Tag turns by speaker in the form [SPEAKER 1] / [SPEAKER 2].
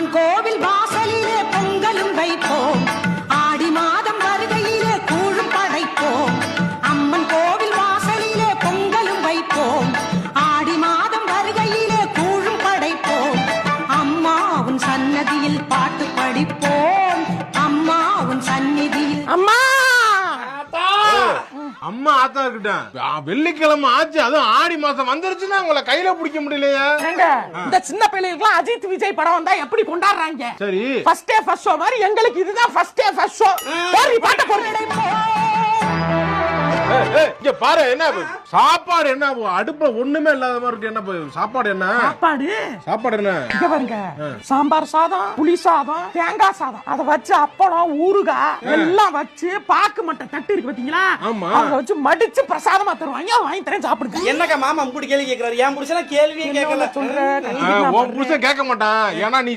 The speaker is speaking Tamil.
[SPEAKER 1] அம்மன் கோவில் வாசலிலே பொங்கலும் வைப்போம், ஆடி மாதம் வருகையிலே கூழும் படைப்போம். அம்மன் கோவில் வாசலிலே பொங்கலும் வைப்போம், ஆடி மாதம் வருகையிலே கூழும் படைப்போம். அம்மாவும் சன்னதியில் பாட்டு படிப்போம், அம்மாவும் சந்நிதியில்.
[SPEAKER 2] அம்மா
[SPEAKER 3] அம்மா ஆத்தா இருக்கட்டும், வெள்ளிக்கிழமை ஆச்சு, அதுவும் ஆடி மாசம் வந்துருச்சுன்னா உங்களை கையில பிடிக்க முடியலையா?
[SPEAKER 2] இந்த சின்ன பிள்ளைகளுக்கு அஜித் விஜய் படம் வந்தா எப்படி கொண்டாடுறாங்க?
[SPEAKER 3] சரி,
[SPEAKER 2] ஃபர்ஸ்ட் டே ஃபர்ஸ்ட் ஷோ மாதிரி எங்களுக்கு இதுதான் ஃபர்ஸ்ட் டே ஃபர்ஸ்ட் ஷோ. போறி பாட்ட போறி.
[SPEAKER 3] இங்க பாரு, என்ன சாப்பாடு என்ன அடுப்புல ஒண்ணுமே இல்லாத மாதிரி இருக்கு. என்ன சாப்பாடு? என்ன சாப்பாடு? என்ன
[SPEAKER 2] இங்க பாருங்க, சாம்பார் சாதம், புளி சாதம், தேங்காய் சாதம், அத வச்சு அப்பளம், ஊறுகாய் எல்லாம் வச்சு பாக்கு மட்டும் தட்டு இருக்கு பாத்தீங்களா, அத வச்சு மடிச்சு பிரசாதமா தருவாங்க. வாங்கி தரேன், சாப்பிடுங்க.
[SPEAKER 4] என்னக்கா மாமா இப்படி கேள்வி கேக்குறாரு? என் புருஷன் கேள்வியே கேட்கல.
[SPEAKER 2] சொல்றேன்,
[SPEAKER 3] உன் புருஷன் கேட்க மாட்டான், ஏன்னா நீ